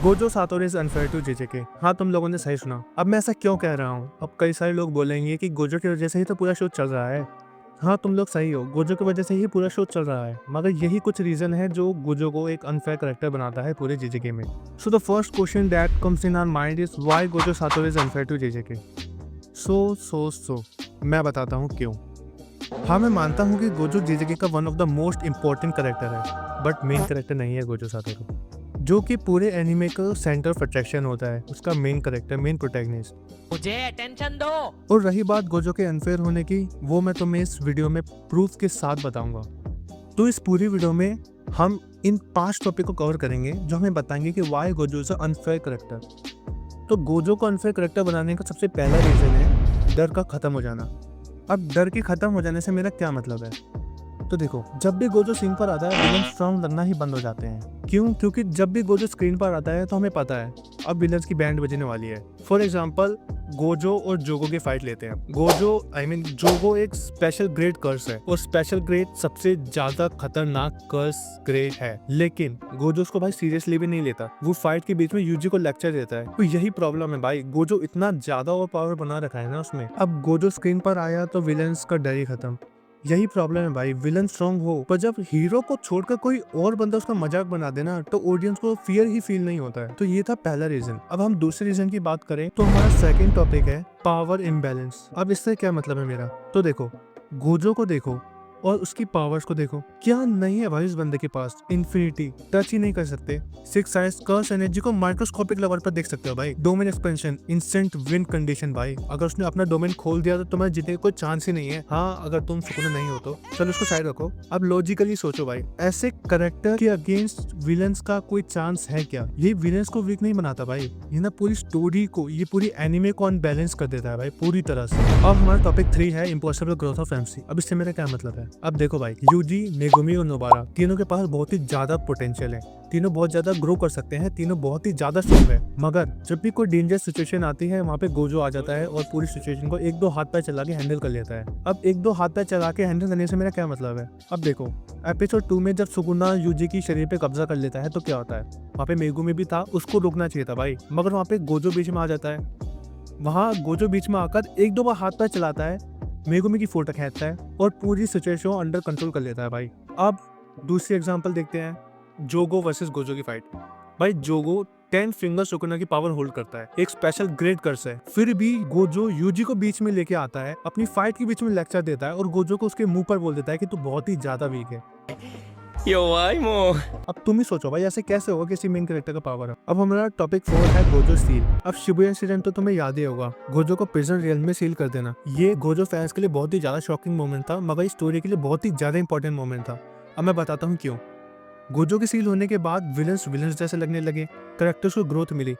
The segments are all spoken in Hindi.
Gojo Satoru is unfair to JJK. हाँ, तुम लोगों ने सही सुना। अब मैं ऐसा क्यों कह रहा हूँ? अब कई सारे लोग बोलेंगे कि गोजो की वजह से ही तो पूरा शो चल रहा है। हाँ, तुम लोग सही हो, गोजो की वजह से ही पूरा शो चल रहा है। मगर यही कुछ रीजन है जो गोजो को एक अनफेयर कैरेक्टर बनाता है पूरे जेजेके में। So the first question that comes in our mind is why Gojo Satoru is unfair to JJK. So मैं बताता हूँ क्यों। हाँ, मैं मानता हूँ कि गोजो जेजेके का one of the most important character है, बट मेन कैरेक्टर नहीं है गोजो सातोरू, जो कि पूरे एनिमे का सेंटर ऑफ अट्रैक्शन होता है, उसका मेन कैरेक्टर, मेन प्रोटैगनिस्ट। मुझे अटेंशन दो। और रही बात गोजो के अनफेयर होने की, वो मैं तुम्हें इस वीडियो में प्रूफ के साथ बताऊंगा। तो इस पूरी वीडियो में हम इन 5 टॉपिक को कवर करेंगे जो हमें बताएंगे कि why Gojo is unfair character. तो गोजो को अनफेयर कैरेक्टर बनाने का सबसे पहला रीजन है डर का खत्म हो जाना। अब डर के खत्म हो जाने से मेरा क्या मतलब है? तो देखो, जब भी गोजो सीन पर आता है विलन स्ट्रॉन्ग लगना ही बंद हो जाते हैं। क्यों? क्योंकि जब भी गोजो स्क्रीन पर आता है तो हमें पता है अब विलन्स की बैंड बजने वाली है। फॉर एग्जांपल, गोजो और जोगो की फाइट लेते हैं। जोगो एक स्पेशल ग्रेड कर्स है और स्पेशल ग्रेड सबसे ज्यादा खतरनाक कर्स ग्रेड है, लेकिन गोजो उसको भाई सीरियसली भी नहीं लेता। वो फाइट के बीच में यूजी को लेक्चर देता है। तो यही प्रॉब्लम है भाई, गोजो इतना ज्यादा ओवर पावर बना रखा है ना उसमें। अब गोजो स्क्रीन पर आया तो विलन्स का डर ही खत्म। यही प्रॉब्लम है भाई, विलन स्ट्रॉन्ग हो पर जब हीरो को छोड़कर कोई और बंदा उसका मजाक बना देना तो ऑडियंस को फियर ही फील नहीं होता है। तो ये था पहला रीजन। अब हम दूसरे रीजन की बात करें तो हमारा सेकंड टॉपिक है पावर इम्बैलेंस। अब इससे क्या मतलब है मेरा? तो देखो, गोजो को देखो और उसकी पावर्स को देखो, क्या नहीं है भाई इस बंदे के पास? इन्फिनिटी, टच ही नहीं कर सकते। 6 साइज कर्स एनर्जी को माइक्रोस्कोपिक लेवल पर देख सकते हो भाई। Domain expansion, instant win condition भाई, अगर उसने अपना डोमेन खोल दिया तो तुम्हारे जीतने का कोई चांस ही नहीं है। हाँ, अगर तुम सुकून नहीं हो तो चलो उसको साइड रखो। अब लॉजिकली सोचो भाई, ऐसे करेक्टर के अगेंस्ट विलन्स का कोई चांस है क्या? ये विलन्स को वीक नहीं बनाता भाई, ये ना पूरी स्टोरी को, ये पूरी एनिमे को अनबैलेंस कर देता है भाई पूरी तरह से। अब हमारा टॉपिक 3 है इम्पॉसिबल ग्रोथ ऑफ एमसी। अब इससे मेरा क्या मतलब है? अब देखो भाई, यूजी, मेगुमी और नोबारा तीनों के पास बहुत ही ज्यादा पोटेंशियल है। तीनों बहुत ज्यादा ग्रो कर सकते हैं, तीनों बहुत ही ज्यादा स्ट्रॉन्ग है। मगर जब भी कोई डेंजरस सिचुएशन आती है वहाँ पे गोजो आ जाता है और पूरी सिचुएशन को 1-2 हाथ पैर चला के हैंडल कर लेता है। अब 1-2 हाथ पैर चला के हैंडल करने से मेरा क्या मतलब है? अब देखो, एपिसोड 2 में जब सुकुना यूजी की शरीर पे कब्जा कर लेता है तो क्या होता है? वहाँ पे मेगुमी भी था, उसको रोकना चाहिए था भाई, मगर वहाँ पे गोजो बीच में आ जाता है। वहाँ गोजो बीच में आकर 1-2 बार हाथ पैर चलाता है, मेगुमी की फोटो खींचता है और पूरी सिचुएशन को अंडर कंट्रोल कर लेता है भाई। अब दूसरी एग्जांपल देखते हैं, जोगो वर्सेस गोजो की फाइट। भाई जोगो 10 फिंगर सुकुना की पावर होल्ड करता है, एक स्पेशल ग्रेड कर्स है, फिर भी गोजो यूजी को बीच में लेके आता है, अपनी फाइट के बीच में लेक्चर देता है और गोजो को उसके मुंह पर बोल देता है कि तू बहुत ही ज्यादा वीक है। अब तुम ही सोचो भाई, ऐसे कैसे होगा किसी मेन कैरेक्टर का पावर है? अब हमारा टॉपिक 4 है गोजो सील। अब शिबुया इंसिडेंट तो तुम्हें याद ही होगा, गोजो को प्रिजन रियल में सील कर देना। ये गोजो फैंस के लिए बहुत ही ज्यादा शॉकिंग मोमेंट था, मगर इस स्टोरी के लिए बहुत ही ज्यादा इंपॉर्टेंट मोमेंट था। अब मैं बताता हूँ क्यों। गोजो के सील होने के बाद विलन्स जैसे लगने लगे, कैरेक्टर्स को ग्रोथ मिली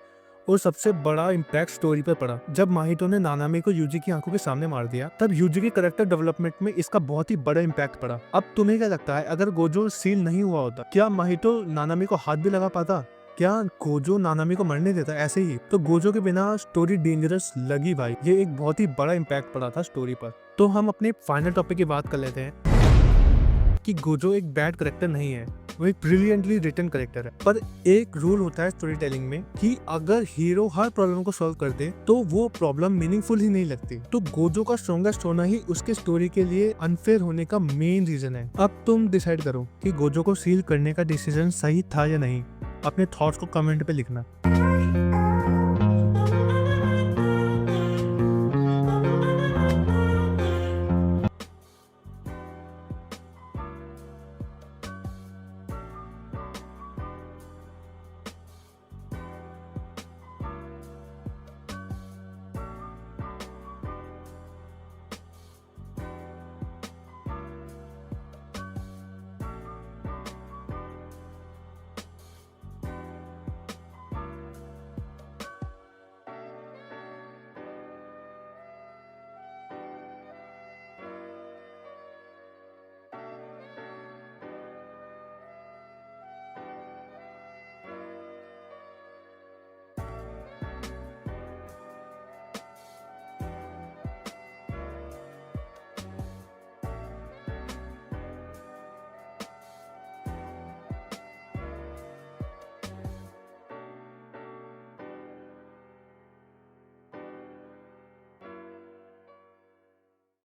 और सबसे बड़ा इम्पैक्ट स्टोरी पर पड़ा जब माहितो ने नानामी को यूजी की आंखों के सामने मार दिया। तब यूजी के कैरेक्टर डेवलपमेंट में इसका बहुत ही बड़ा इम्पैक्ट पड़ा। अब तुम्हें क्या लगता है, अगर गोजो सील नहीं हुआ होता क्या माहितो नानामी को हाथ भी लगा पाता? क्या गोजो नानामी को मरने देता ऐसे ही? तो गोजो के बिना स्टोरी डेंजरस लगी भाई, ये एक बहुत ही बड़ा इम्पैक्ट पड़ा था स्टोरी पर। तो हम अपने फाइनल टॉपिक की बात कर लेते हैं कि गोजो एक बैड करेक्टर नहीं है, वो एक ब्रिलियंटली रिटन करेक्टर है। पर एक रूल होता है स्टोरी टेलिंग में कि अगर हीरो हर प्रॉब्लम को सॉल्व कर दे तो वो प्रॉब्लम मीनिंगफुल ही नहीं लगती। तो गोजो का स्ट्रॉन्गेस्ट होना ही उसके स्टोरी के लिए अनफेयर होने का मेन रीजन है। अब तुम डिसाइड करो कि गोजो को सील करने का डिसीजन सही था या नहीं। अपने थॉट्स को कमेंट पे लिखना।